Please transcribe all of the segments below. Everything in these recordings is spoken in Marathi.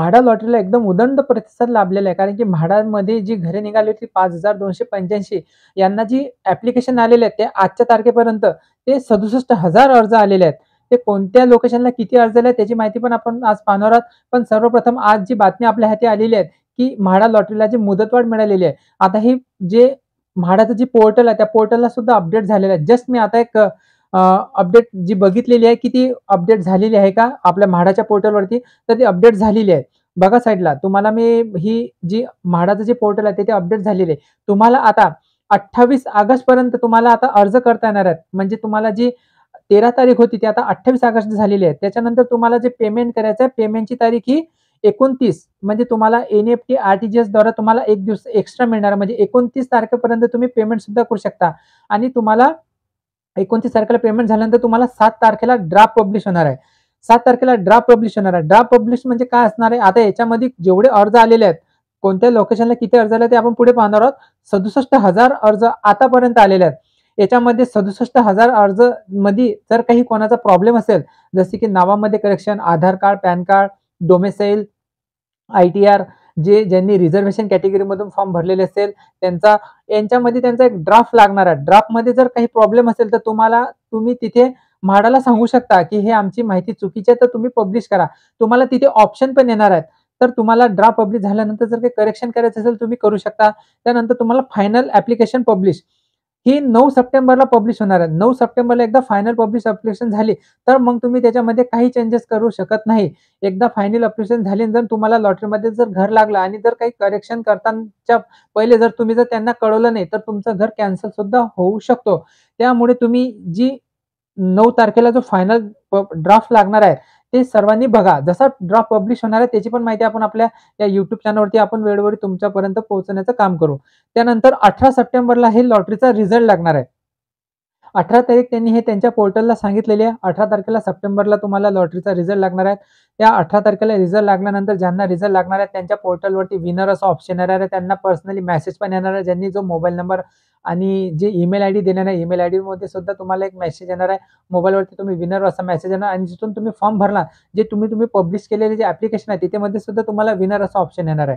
म्हाडा लॉटरीला एकदम उदंड प्रतिसाद लाभलेला आहे. कारण की म्हाडामध्ये जी घरे निघाली होती 5285 यांना जी ॲप्लिकेशन आलेले आहेत, ते आजच्या तारखेपर्यंत ते 67,000 अर्ज आलेले आहेत. ते कोणत्या लोकेशनला किती अर्ज आले त्याची माहिती पण आपण आज पाहणार आहोत. पण सर्वप्रथम आज जी बातमी आपल्या हाती आलेली आहे, की म्हाडा लॉटरीला जी मुदतवाढ मिळालेली आहे. आता ही जे म्हाडाचं जे पोर्टल आहे, त्या पोर्टलला सुद्धा अपडेट झालेलं आहे. जस्ट मी आता एक अपडेट जी बघितलेली आहे, की ती अपडेट झालेली आहे का आपल्या म्हाडाच्या पोर्टलवरती, तर ती अपडेट झालेली आहे. बघा साइडला तुम्हाला मी ही जी म्हाडाचं जे पोर्टल आहे ते अपडेट झालेली आहे. तुम्हाला आता 28 ऑगस्ट पर्यंत तुम्हाला आता अर्ज करता येणार आहेत. म्हणजे तुम्हाला जी 13 तारीख होती ती आता 28 ऑगस्ट झालेली आहे. त्याच्यानंतर तुम्हाला जे पेमेंट करायचं आहे, पेमेंटची तारीख ही 29 म्हणजे तुम्हाला एन-ई-एफ-टी, आर-टी-जी-एसद्वारा तुम्हाला 1 दिवस एक्स्ट्रा मिळणार आहे. म्हणजे 29 तारखेपर्यंत तुम्ही पेमेंट सुद्धा करू शकता आणि तुम्हाला 29 तारखेला पेमेंट झाल्यानंतर तुम्हाला 7 तारखेला ड्राफ्ट पब्लिश होणार आहे. 7 तारखेला ड्राफ्ट पब्लिश होणार आहे. ड्राफ्ट पब्लिश म्हणजे काय असणार आहे? आता याच्यामध्ये जेवढे अर्ज आलेले आहेत, कोणत्या लोकेशनला किती अर्ज आले ते आपण पुढे पाहणार आहोत. 67,000 अर्ज आतापर्यंत आलेले आहेत. याच्यामध्ये 67,000 अर्ज मध्ये जर काही कोणाचा प्रॉब्लेम असेल, जसे की नावामध्ये correction, Aadhaar card, PAN card, domicile, ITR ज्यांनी रिझर्व्हेशन कॅटेगरीमधून फॉर्म भरलेले असेल, यांच्यामध्ये त्यांचा एक ड्राफ्ट लागणार आहे. ड्राफ्टमध्ये जर काही प्रॉब्लेम असेल, तर तुम्ही तिथे म्हाडाला सांगू शकता, की हे आमची माहिती चुकीची आहे, तर तुम्ही पब्लिश करा. तुम्हाला तिथे ऑप्शन पण येणार आहेत. तर तुम्हाला ड्राफ्ट पब्लिश झाल्यानंतर जर काही करेक्शन करायचं असेल, तुम्ही करू शकता. त्यानंतर तुम्हाला फायनल ॲप्लिकेशन पब्लिश ही 9 सप्टेंबरला पब्लिश होणार आहे. 9 सप्टेंबरला एकदा फायनल पब्लिश ॲप्लिकेशन झाली, तर मग तुम्ही त्याच्यामध्ये काही चेंजेस करू शकत नाही. एकदा फायनल ॲप्लिकेशन झाली आणि जर तुम्हाला लॉटरीमध्ये जर घर लागलं आणि जर काही करेक्शन करतानाच्या पहिले जर तुम्ही त्यांना कळवलं नाही, तर तुमचं घर कॅन्सल सुद्धा होऊ शकतो. त्यामुळे तुम्ही जी 9 तारखेला जो फायनल ड्राफ्ट लागणार आहे, ते सर्वांनी बघा. जसा ड्राफ्ट पब्लिश होणार आहे त्याची पण माहिती आपण आपल्या या YouTube चॅनलवरती आपण वेळोवेळी तुमच्यापर्यंत पोहोचवण्याचं काम करू. त्यानंतर 18 सप्टेंबरला हे लॉटरीचा रिझल्ट लागणार आहे. 18 तारीख त्यांनी हे त्यांच्या पोर्टलला सांगितलेली आहे. 18 तारखेला सप्टेंबरला तुम्हाला लॉटरीचा रिझल्ट लागणार आहे. त्या 18 तारखेला रिझल्ट लागल्यानंतर ज्यांना रिझल्ट लागणार आहे त्यांच्या पोर्टलवरती विनर असं ऑप्शन येणार आहे. त्यांना पर्सनली मेसेज पण येणार आहे. ज्यांनी जो मोबाईल नंबर आणि जे ईमेल आयडी देणार आहे, ईमेल आयडीमध्ये सुद्धा तुम्हाला एक मेसेज येणार आहे. मोबाईलवरती तुम्ही विनर असा मेसेज येणार आणि जिथून तुम्ही फॉर्म भरला, जे तुम्ही पब्लिश केलेले जे ॲप्लिकेशन आहे तिथे सुद्धा तुम्हाला विनर असा ऑप्शन येणार आहे.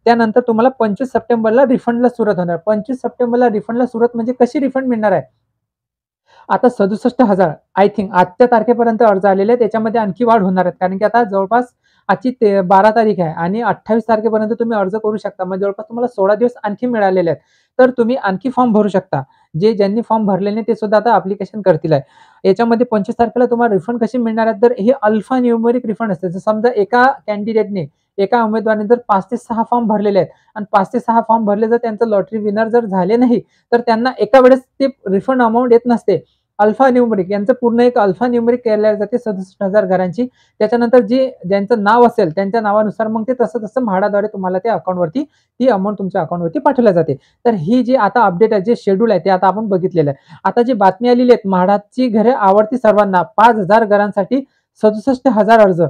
त्यानंतर तुम्हाला 25 सप्टेंबरला रिफंडला सुरुवात होणार. 25 सप्टेंबरला रिफंडला सुरुवात म्हणजे कशी रिफंड मिळणार आहे? आता 67,000 आय थिंक आजच्या तारखेपर्यंत अर्ज आलेले आहेत. त्याच्यामध्ये आणखी वाढ होणार आहेत. कारण की आता जवळपास आजची 12 तारीख आहे आणि 28 तारखेपर्यंत तुम्ही अर्ज करू शकता. म्हणजे जवळपास तुम्हाला 16 दिवस आणखी मिळालेले आहेत. तर तुम्ही आणखी फॉर्म भरू शकता. ज्यांनी फॉर्म भरलेले नाही ते सुद्धा आता ॲप्लिकेशन करतील आहे. याच्यामध्ये 25 तारखेला तुम्हाला रिफंड कशी मिळणार आहेत? तर हे अल्फा न्यूमेरिक रिफंड असते. जर समजा एका कॅन्डिडेटने, एका उमेदवाराने जर 5 ते 6 फॉर्म भरलेले आहेत आणि 5 ते 6 फॉर्म भरले जर त्यांचं लॉटरी विनर जर झाले नाही, तर त्यांना एका वेळेस ते रिफंड अमाउंट येत नसते. अल्फा न्यूमेरिक यांचं पूर्ण एक अल्फा न्यूमेरिक केल्या जाते 67,000 घरांची. त्याच्यानंतर ज्यांचं नाव असेल त्यांच्या नावानुसार मग ते तसं म्हाडाद्वारे तुम्हाला त्या अकाउंटवरती ती अमाउंट तुमच्या अकाउंटवरती पाठवल्या जाते. तर ही जी आता अपडेट आहे, जे शेड्यूल आहे ते आता आपण बघितलेलं आहे. आता जी बातमी आलेली आहे, म्हाडाची घरे आवडती सर्वांना 5,000 घरांसाठी 67,000 अर्ज.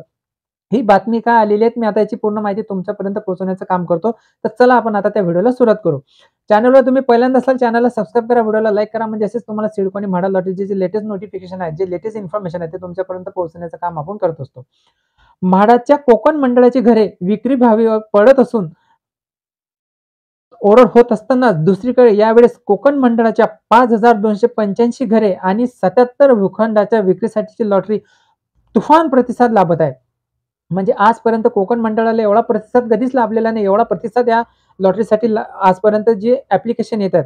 ही बातमी काय आलेली आहे, मी आता याची पूर्ण माहिती तुमच्यापर्यंत पोहोचवण्याचं काम करतो. तर चला आपण आता त्या व्हिडिओला सुरुवात करू. चॅनलवर तुम्ही पहिल्यांदा असाल चॅनलला सबस्क्राईब करा, व्हिडिओला लाईक करा. म्हणजे असेच तुम्हाला सिडको आणि म्हाडा लॉटरीचे जे लेटेस्ट नोटिफिकेशन आहे, जे लेटेस्ट इन्फॉर्मेशन आहे ते तुमच्यापर्यंत पोहोचवण्याचं काम आपण करत असतो. म्हाडाच्या कोकण मंडळाची घरे विक्री भावी पडत असून ओरड होत असताना दुसरीकडे यावेळेस कोकण मंडळाच्या 5,285 घरे आणि 77 भूखंडाच्या विक्रीसाठीची लॉटरी तुफान प्रतिसाद लाभत आहे. म्हणजे आजपर्यंत कोकण मंडळाला एवढा प्रतिसाद कधीच लाभलेला नाही. एवढा प्रतिसाद या लॉटरीसाठी आजपर्यंत जे ॲप्लिकेशन येतात.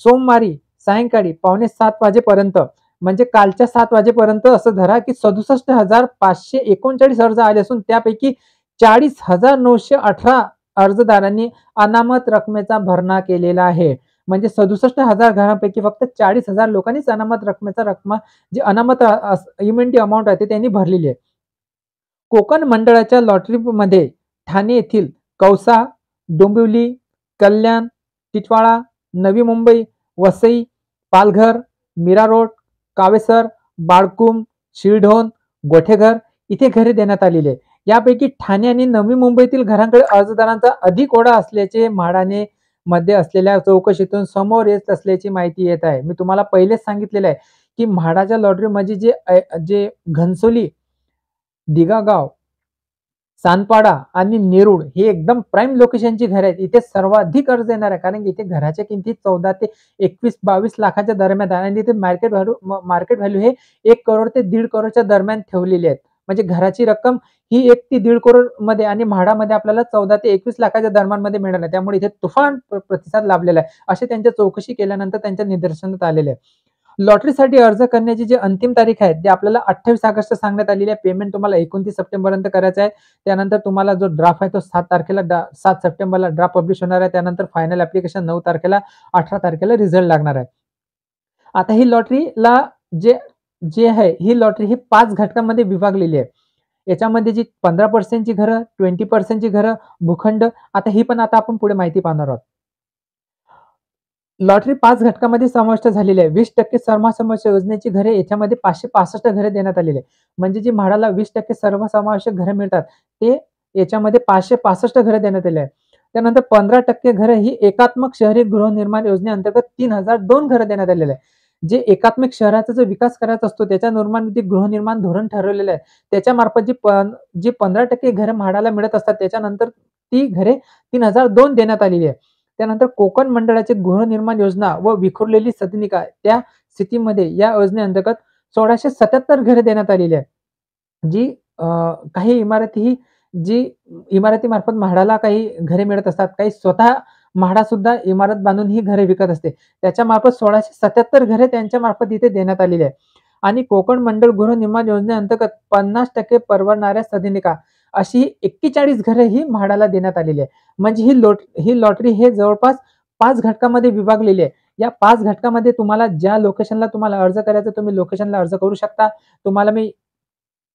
सोमवारी सायंकाळी 6:45 वाजेपर्यंत म्हणजे कालच्या 7 वाजेपर्यंत असं धरा, की 67,539 अर्ज आले असून त्यापैकी 40,918 अर्जदारांनी अनामत रकमेचा भरणा केलेला आहे. म्हणजे 67,000 घरांपैकी फक्त 40,000 लोकांनीच अनामत रकमेचा जी अनामत इम्युनिटी अमाउंट आहे ते त्यांनी भरलेली आहे. कोकण मंडळाच्या लॉटरीमध्ये ठाणे येथील कौसा, डोंबिवली, कल्याण, टिटवाळा, नवी मुंबई, वसई, पालघर, मीरा रोड, कावेसर, बाळकुम, शिरढोण, गोठेघर इथे घरे देण्यात आलेली आहे. यापैकी ठाणे आणि नवी मुंबईतील घरांकडे अर्जदारांचा अधिक ओढा असल्याचे म्हाडाने मध्ये असलेल्या चौकशीतून समोर येत असल्याची माहिती येत आहे. मी तुम्हाला पहिलेच सांगितलेलं आहे, की म्हाडाच्या लॉटरीमध्ये जे घनसोली, दिघा गाव सानपाडा आणि नेरुळ ही एकदम प्राईम लोकेशनची घरं आहेत. इथे सर्वाधिक कर्ज येणार आहे. कारण की इथे घराच्या किमती 14 ते 21-22 लाखाच्या दरम्यान आहे आणि इथे मार्केट व्हॅल्यू हे 1 करोड ते 1.5 करोडच्या दरम्यान ठेवलेली आहेत. म्हणजे घराची रक्कम ही 1 ते 1.5 करोड मध्ये आणि म्हाडामध्ये आपल्याला 14 ते 21 लाखाच्या दरम्यानमध्ये मिळणार आहे. त्यामुळे इथे तुफान प्रतिसाद लाभलेला आहे. असे त्यांच्या चौकशी केल्यानंतर त्यांच्या निदर्शनात आलेले आहे. लॉटरीसाठी अर्ज करण्याची जी अंतिम तारीख आहे ती आपल्याला 28 ऑगस्ट सांगण्यात आलेली आहे. पेमेंट तुम्हाला 29 सप्टेंबरपर्यंत करायचं आहे. त्यानंतर तुम्हाला जो ड्राफ्ट आहे तो 7 सप्टेंबरला ड्राफ्ट पब्लिश होणार आहे. त्यानंतर फायनल ॲप्लिकेशन 9 तारखेला, 18 तारखेला रिझल्ट लागणार आहे. आता ही लॉटरीला जे जे आहे ही लॉटरी ही 5 घटकांमध्ये विभागलेली आहे. याच्यामध्ये जी 15% ची घरं, 20% ची घरं, भूखंड ही पण आता आपण पुढे माहिती पाहणार आहोत. लॉटरी 5 घटकामध्ये समाविष्ट झालेली आहे. 20% सर्वसमावेशक योजनेची घरे याच्यामध्ये 565 घरे देण्यात आलेली आहे. म्हणजे जी म्हाडाला 20% सर्वसमावेशक घरे मिळतात, ते याच्यामध्ये 565 घरे देण्यात आली आहे. त्यानंतर 15% घरं ही एकात्मक शहरी गृहनिर्माण योजनेअंतर्गत 3002 घरं देण्यात आलेले आहे. जे एकात्मिक शहराचा जो विकास करायचा असतो, त्याच्या निर्माणामध्ये गृहनिर्माण धोरण ठरवलेलं आहे. त्याच्यामार्फत जी 15% घरं म्हाडाला मिळत असतात, त्याच्यानंतर ती घरे 3002 देण्यात आलेली आहे. त्यानंतर कोकण मंडळाची गृहनिर्माण योजना व विखुरलेली सदनिका त्या स्थितीमध्ये या योजनेअंतर्गत 1677 घरे देण्यात आलेली आहे. जी काही इमारती जी इमारतीमार्फत म्हाडाला काही घरे मिळत असतात. काही स्वतः म्हाडा सुद्धा इमारत बांधून ही घरे विकत असते. त्याच्यामार्फत 1677 घरे त्यांच्यामार्फत इथे देण्यात आलेली आहे. आणि कोकण मंडळ गृहनिर्माण योजनेअंतर्गत 50% परवडणाऱ्या सदनिका अशी 41 घरे ही म्हाडाला देण्यात आलेली आहे. म्हणजे ही लॉटरी हे जवळपास 5 घटकामध्ये विभागलेली आहे. या 5 घटकामध्ये तुम्हाला ज्या लोकेशनला तुम्हाला अर्ज करायचा तुम्ही लोकेशनला अर्ज करू शकता. तुम्हाला मी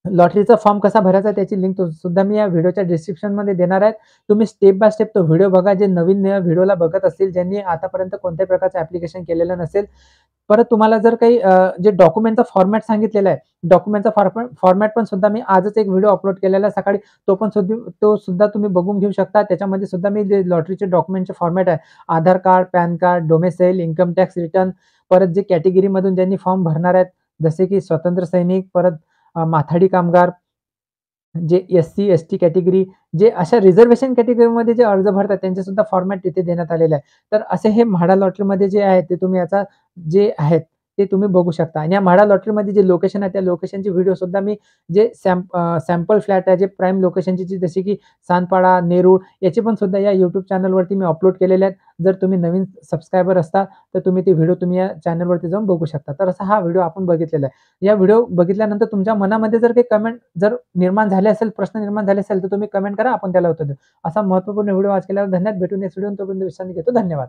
लॉटरीचा फॉर्म कसा भरायचा त्याची लिंक सुद्धा मी या व्हिडिओच्या डिस्क्रिप्शनमध्ये देणार आहे. तुम्ही स्टेप बाय स्टेप तो व्हिडिओ बघा. जे नवीन व्हिडिओला बघत असतील, ज्यांनी आतापर्यंत कोणत्याही प्रकारचं ॲप्लिकेशन केलेलं नसेल. परत तुम्हाला जर काही जे डॉक्युमेंटचा फॉर्मॅट सांगितलेला आहे, डॉक्युमेंटचा फॉर्मॅट पण सुद्धा मी आजच एक व्हिडिओ अपलोड केलेला आहे सकाळी. तो सुद्धा तुम्ही बघून घेऊ शकता. त्याच्यामध्ये सुद्धा मी जे लॉटरीचे डॉक्युमेंटचे फॉर्मॅट आहे, Aadhaar card, PAN card, domicile, income tax return, परत जे कॅटेगरीमधून ज्यांनी फॉर्म भरणार आहेत, जसे की स्वातंत्र्य सैनिक, परत माथाडी कामगार, जे एस-सी, एस-टी कॅटेगरी, जे अशा रिझर्व्हेशन कॅटेगरीमध्ये जे अर्ज भरतात त्यांचे सुद्धा फॉर्मॅट तिथे देण्यात आलेले आहे. तर असे हे म्हाडा लॉटरीमध्ये जे आहे ते तुम्ही याचा जे आहेत ते तुम्ही बघू शकता. आणि या म्हाडा लॉटरीमध्ये जे लोकेशन आहे त्या लोकेशनची व्हिडिओ सुद्धा मी जे सॅम्पल फ्लॅट आहे, जे प्राईम लोकेशनची जसे की सानपाडा, नेरूळ याचे पण सुद्धा या YouTube चॅनलवरती मी अपलोड केलेले आहेत. जर तुम्ही नवीन सबस्क्रायबर असता तर तुम्ही ते व्हिडिओ या चॅनलवरती जाऊन बघू शकता. तर असा हा व्हिडिओ आपण बघितलेला आहे. या व्हिडिओ बघितल्यानंतर तुमच्या मनामध्ये जर काही कमेंट जर निर्माण झाले असेल, प्रश्न निर्माण झाले असेल तर तुम्ही कमेंट करा, आपण त्याला उत्तर देऊ. असा महत्त्वपूर्ण व्हिडिओ आज केल्यावर धन्यवाद. भेटू नेक्स्ट व्हिडिओ. तोपर्यंत विश्रांती घेतो. धन्यवाद.